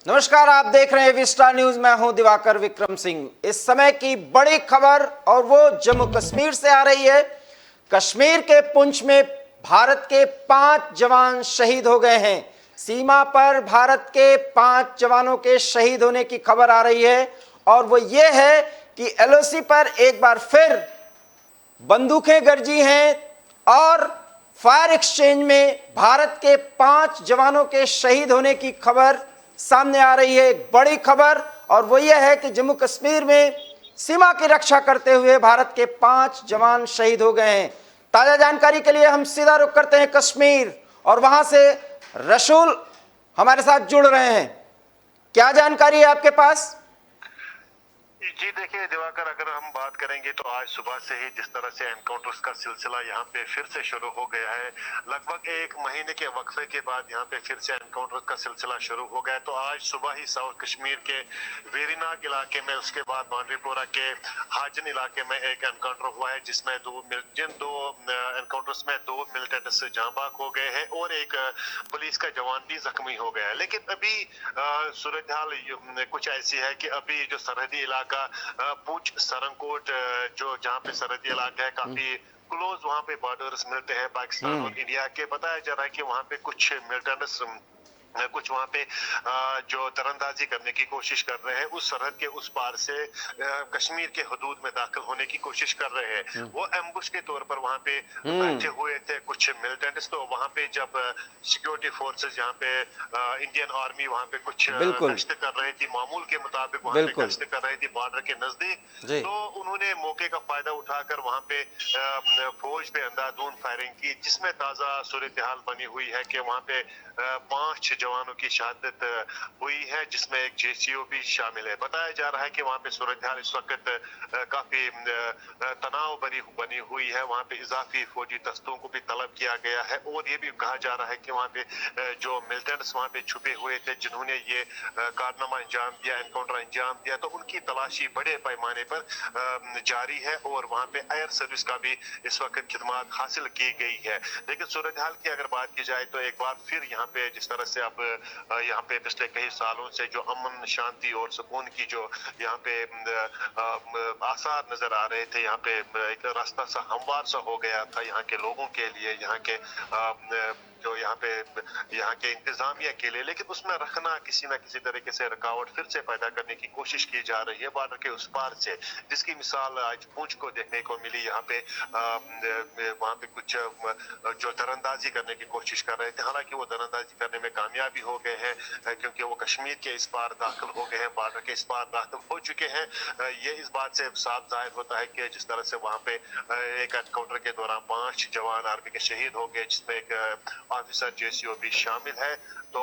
नमस्कार, आप देख रहे हैं विस्टा न्यूज। मैं हूं दिवाकर विक्रम सिंह। इस समय की बड़ी खबर और वो जम्मू कश्मीर से आ रही है। कश्मीर के पुंछ में भारत के 5 जवान शहीद हो गए हैं। सीमा पर भारत के 5 जवानों के शहीद होने की खबर आ रही है और वो ये है कि एलओसी पर एक बार फिर बंदूकें गरजी हैं और फायर एक्सचेंज में भारत के 5 जवानों के शहीद होने की खबर सामने आ रही है। एक बड़ी खबर और वो ये है कि जम्मू कश्मीर में सीमा की रक्षा करते हुए भारत के 5 जवान शहीद हो गए हैं। ताजा जानकारी के लिए हम सीधा रुख करते हैं कश्मीर और वहां से रसूल हमारे साथ जुड़ रहे हैं। क्या जानकारी है आपके पास? जी देखिए दिवाकर, अगर हम बात करेंगे तो आज सुबह से ही जिस तरह से एनकाउंटर्स का सिलसिला यहाँ पे फिर से शुरू हो गया है। लगभग 1 महीने के वक्फे के बाद यहाँ पे फिर से एनकाउंटर्स का सिलसिला शुरू हो गया। तो आज सुबह ही साउथ कश्मीर के वेरीनाग इलाके में, उसके बाद बांडीपोरा के हाजन इलाके में एक एनकाउंटर हुआ है जिसमें जिन दो एनकाउंटर्स में 2 मिलिटेंट्स जाँ बाग हो गए हैं और एक पुलिस का जवान भी जख्मी हो गया है। लेकिन अभी सूरत हाल कुछ ऐसी है कि अभी जो सरहदी इलाका पूंछ सरंगकोट, जो जहाँ पे सरहदी इलाका है, काफी क्लोज वहाँ पे बॉर्डर्स मिलते हैं पाकिस्तान और इंडिया के। बताया जा रहा है कि वहाँ पे कुछ मिलिटेंट्स कुछ वहाँ पे जो तरंदाजी करने की कोशिश कर रहे हैं, उस सरहद के उस पार से कश्मीर के हदूद में दाखिल होने की कोशिश कर रहे हैं। वो एम्बुश के तौर पर वहाँ पे बैठे हुए थे कुछ मिलिटेंट्स। तो वहाँ पे जब सिक्योरिटी फोर्सेस यहाँ पे इंडियन आर्मी वहाँ पे कुछ गश्त कर रही थी, मामूल के मुताबिक वहाँ पे गश्त कर रही थी बॉर्डर के नजदीक, तो उन्होंने मौके का फायदा उठाकर वहाँ पे फौज पे अंधाधुंध फायरिंग की, जिसमें ताजा सूरत हाल बनी हुई है कि वहाँ पे 5 जवानों की शहादत हुई है, जिसमें एक जेसीओ भी शामिल है। बताया जा रहा है कि वहाँ पे सूरत हाल इस वक्त काफी तनाव बनी हुई है। वहाँ पे इजाफी फौजी दस्तों को भी तलब किया गया है और ये भी कहा जा रहा है कि वहाँ पे जो मिलिटेंट्स वहाँ पे छुपे हुए थे जिन्होंने ये कारनामा अंजाम दिया, एनकाउंटर अंजाम दिया, तो उनकी तलाशी बड़े पैमाने पर जारी है और वहाँ पे एयर सर्विस का भी इस वक्त खिदमत हासिल की गई है। लेकिन सूरत हाल की अगर बात की जाए तो एक बार फिर यहाँ पे जिस तरह से अब यहाँ पे पिछले कई सालों से जो अमन शांति और सुकून की जो यहाँ पे आसार नजर आ रहे थे, यहाँ पे एक रास्ता सा हमवार सा हो गया था यहाँ के लोगों के लिए, यहाँ के जो यहाँ के इंतजामिया के लिए। लेकिन उसमें रखना किसी न किसी तरीके से रुकावट फिर से पैदा करने की कोशिश की जा रही है बॉर्डर के उस पार से, जिसकी मिसाल आज पूंछ को देखने को मिली। यहाँ पे वहाँ पे कुछ जो दरअंदाजी करने की कोशिश कर रहे थे, हालांकि वो दरअंदाजी करने में कामयाबी हो गए हैं क्योंकि वो कश्मीर के इस पार दाखिल हो गए हैं, बॉर्डर के इस पार दाखिल हो चुके हैं। ये इस बात से साफ जाहिर होता है कि जिस तरह से वहाँ पे एक एनकाउंटर के दौरान 5 जवान आर्मी के शहीद हो गए, जिसमें एक ऑफिसर जेसीओ भी शामिल है, तो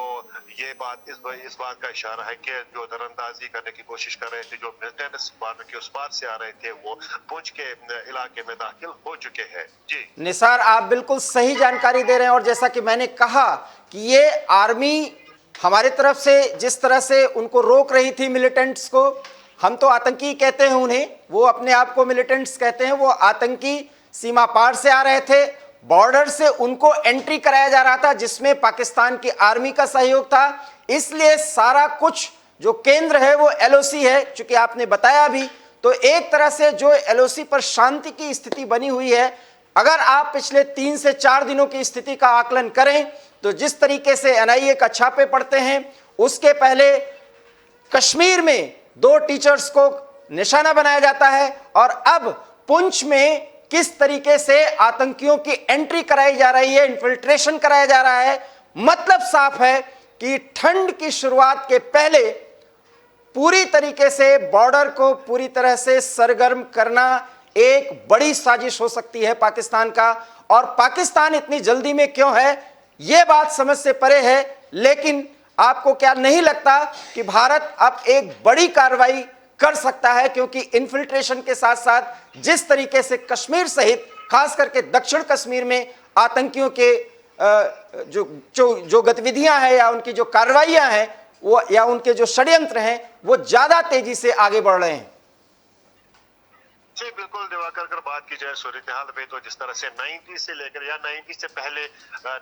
ये बात इस बात का इशारा है कि जो दरअंदाजी करने की कोशिश कर रहे थे, जो मिलिटेंट्स बॉर्डर के उस पार से आ रहे थे, वो पुंछ के इलाके में दाखिल हो चुके हैं। जी निसार, आप बिल्कुल सही जानकारी दे रहे हैं और जैसा कि मैंने कहा कि ये आर्मी हमारी तरफ से जिस तरह से उनको रोक रही थी मिलिटेंट्स को, हम तो आतंकी कहते हैं उन्हें, वो अपने आप को मिलिटेंट्स कहते हैं, वो आतंकी सीमा पार से आ रहे थे, बॉर्डर से उनको एंट्री कराया जा रहा था जिसमें पाकिस्तान की आर्मी का सहयोग था। इसलिए सारा कुछ जो केंद्र है वो एलओसी है, चूंकि आपने बताया भी, तो एक तरह से जो एलओसी पर शांति की स्थिति बनी हुई है। अगर आप पिछले 3 से 4 दिनों की स्थिति का आकलन करें तो जिस तरीके से एनआईए का छापे पड़ते हैं, उसके पहले कश्मीर में 2 टीचर्स को निशाना बनाया जाता है और अब पुंछ में किस तरीके से आतंकियों की एंट्री कराई जा रही है, इन्फिल्ट्रेशन कराया जा रहा है, मतलब साफ है कि ठंड की शुरुआत के पहले पूरी तरीके से बॉर्डर को पूरी तरह से सरगर्म करना एक बड़ी साजिश हो सकती है पाकिस्तान का। और पाकिस्तान इतनी जल्दी में क्यों है, यह बात समझ से परे है। लेकिन आपको क्या नहीं लगता कि भारत अब एक बड़ी कार्रवाई कर सकता है, क्योंकि इन्फिल्ट्रेशन के साथ साथ जिस तरीके से कश्मीर सहित खास करके दक्षिण कश्मीर में आतंकियों के जो गतिविधियां हैं या उनकी जो कार्रवाइयां हैं वो या उनके जो षड्यंत्र हैं वो ज्यादा तेजी से आगे बढ़ रहे हैं। जी बिल्कुल दिवाकर, अगर बात की जाए सूरत हाल पे तो जिस तरह से 90 से लेकर या 90 से पहले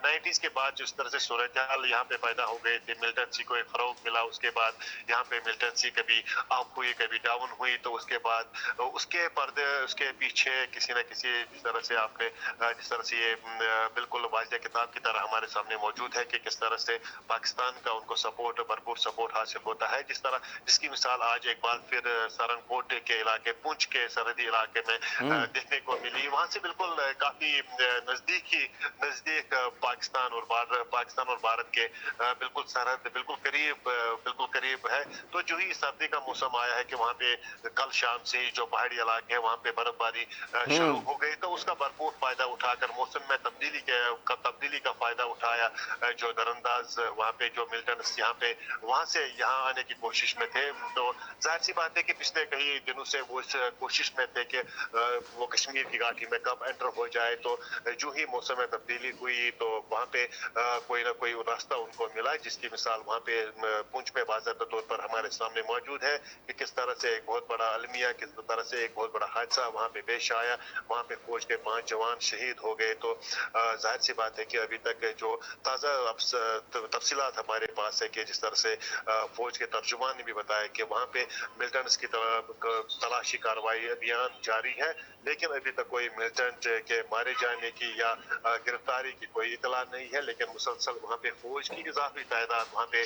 90s के बाद जिस तरह से सूरत हाल यहाँ पे पैदा हो गए थे, मिलिटेंसी को एक फरोग मिला, उसके बाद यहाँ पे मिलिटेंसी कभी अप हुई कभी डाउन हुई, तो उसके बाद उसके पर्दे उसके पीछे किसी न किसी जिस तरह से आपने जिस तरह से ये बिल्कुल वाज़ेह किताब की तरह हमारे सामने मौजूद है कि किस तरह से पाकिस्तान का उनको सपोर्ट भरपूर सपोर्ट हासिल होता है, जिसकी मिसाल आज एक बार फिर सारनकोट के इलाके पुंछ के सरहदी इलाके में देखने को मिली। वहां से बिल्कुल काफी नजदीक पाकिस्तान और भारत के बिल्कुल सरहद बिल्कुल करीब है। तो जो ही सर्दी का मौसम आया है कि वहां पे कल शाम से ही जो पहाड़ी इलाके हैं वहां पे बर्फबारी शुरू हो गई, तो उसका भरपूर फायदा उठाकर मौसम में तब्दीली का फायदा उठाया जो दरअंदाज वहां पे जो मिलिटेंट्स यहाँ पे वहां से यहाँ आने की कोशिश में थे। तो जाहिर सी बात है कि पिछले कई दिनों से वो इस कोशिश में थे कि वो कश्मीर की घाटी में कब एंटर हो जाए। तो जो ही मौसम में तब्दीली हुई तो वहां पे कोई ना कोई रास्ता उनको मिला, जिसकी मिसाल वहां पे पुंछ में बाज़ाब्ता तौर पर हमारे सामने मौजूद है कि किस तरह से एक बहुत बड़ा अलमिया, किस तरह से एक बहुत बड़ा हादसा वहां पे पेश आया। वहां पे फौज के 5 जवान शहीद हो गए। तो जाहिर सी बात है कि अभी तक जो ताज़ा तफसीलात हमारे पास है कि जिस तरह से फौज के तर्जुमान ने भी बताया कि वहां पे मिलिटेंट्स की तलाशी कार्रवाई अभियान जारी है, लेकिन अभी तक कोई मिलिटेंट के मारे जाने की या गिरफ्तारी की कोई इतला नहीं है। लेकिन मुसलसल वहाँ पे फौज की इजाफी तादाद वहाँ पे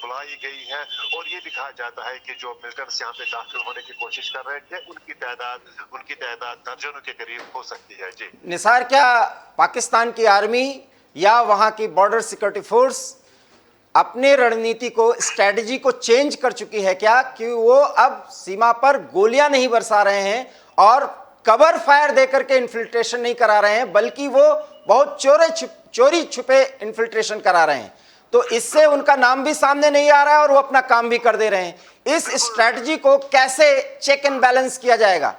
बुलाई गई है और ये भी कहा जाता है कि जो मिलिटेंट्स यहाँ पे दाखिल होने की कोशिश कर रहे थे उनकी तादाद दर्जनों के करीब हो सकती है। जी निसार, क्या पाकिस्तान की आर्मी या वहाँ की बॉर्डर सिक्योरिटी फोर्स अपने रणनीति को स्ट्रेटजी को चेंज कर चुकी है क्या, कि वो अब सीमा पर गोलियां नहीं बरसा रहे हैं और कवर फायर देकर के इन्फिल्ट्रेशन नहीं करा रहे हैं, बल्कि वो बहुत चोरी छुपे इन्फिल्ट्रेशन करा रहे हैं? तो इससे उनका नाम भी सामने नहीं आ रहा है और वो अपना काम भी कर दे रहे हैं। इस स्ट्रेटजी को कैसे चेक एंड बैलेंस किया जाएगा?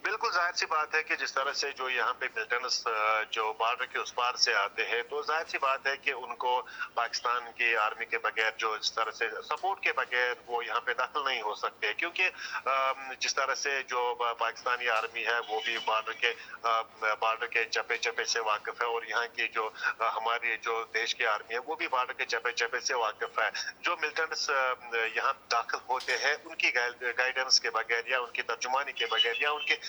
बिल्कुल जाहिर सी बात है कि जिस तरह से जो यहाँ पे मिलिटेंट्स जो बॉर्डर के उस पार से आते हैं, तो जाहिर सी बात है कि उनको पाकिस्तान की आर्मी के बगैर जो इस तरह से सपोर्ट के बगैर वो यहाँ पे दाखिल नहीं हो सकते, क्योंकि जिस तरह से जो पाकिस्तानी आर्मी है वो भी बॉर्डर के चप्पे चप्पे से वाकिफ है और यहाँ की जो हमारी जो देश की आर्मी है वो भी बॉर्डर के चप्पे चप्पे से वाकिफ है। जो मिलिटेंट्स यहाँ दाखिल होते हैं उनकी गाइडेंस के बगैर या उनकी तर्जुमानी के बगैर या उनके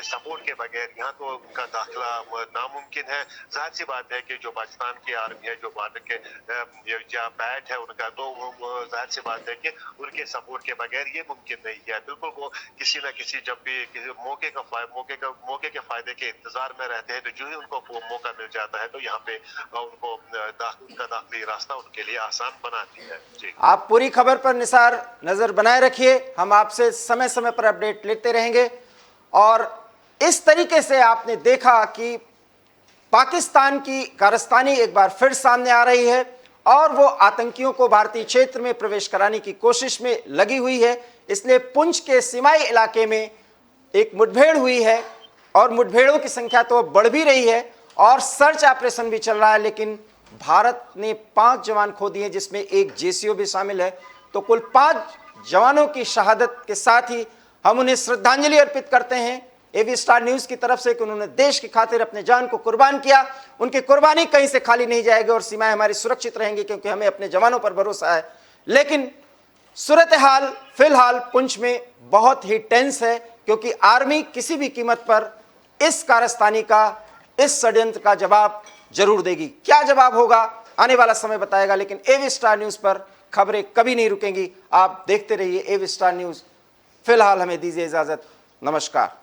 सपोर्ट के बगैर यहाँ तो उनका दाखिला नामुमकिन है। जाहिर सी बात है कि जो पाकिस्तान की आर्मी है जो बॉर्डर के या बैट है उनका, तो जाहिर सी बात है कि उनके सपोर्ट के बगैर ये मुमकिन नहीं है। बिल्कुल वो किसी न किसी जब भी किसी मौके के फायदे के इंतजार में रहते हैं, तो जो ही उनको मौका मिल जाता है तो यहाँ पे उनको उनका दाखिली रास्ता उनके लिए आसान बनाती है। जी आप पूरी खबर पर निसार नजर बनाए रखिए, हम आपसे समय समय पर अपडेट लेते रहेंगे। और इस तरीके से आपने देखा कि पाकिस्तान की कारस्तानी एक बार फिर सामने आ रही है और वो आतंकियों को भारतीय क्षेत्र में प्रवेश कराने की कोशिश में लगी हुई है। इसलिए पुंछ के सीमाई इलाके में एक मुठभेड़ हुई है और मुठभेड़ों की संख्या तो बढ़ भी रही है और सर्च ऑपरेशन भी चल रहा है, लेकिन भारत ने 5 जवान खो दिए जिसमें एक जेसीओ भी शामिल है। तो कुल 5 जवानों की शहादत के साथ ही हम उन्हें श्रद्धांजलि अर्पित करते हैं एवी स्टार न्यूज़ की तरफ से कि उन्होंने देश की खातिर अपने जान को कुर्बान किया। उनकी कुर्बानी कहीं से खाली नहीं जाएगी और सीमाएं हमारी सुरक्षित रहेंगी, क्योंकि हमें अपने जवानों पर भरोसा है। लेकिन सूरत हाल फिलहाल पुंछ में बहुत ही टेंस है, क्योंकि आर्मी किसी भी कीमत पर इस कारस्तानी का, इस षड्यंत्र का जवाब जरूर देगी। क्या जवाब होगा आने वाला समय बताएगा, लेकिन एवी स्टार न्यूज़ पर खबरें कभी नहीं रुकेंगी। आप देखते रहिए एवी स्टार न्यूज़। फिलहाल हमें दीजिए इजाजत। नमस्कार।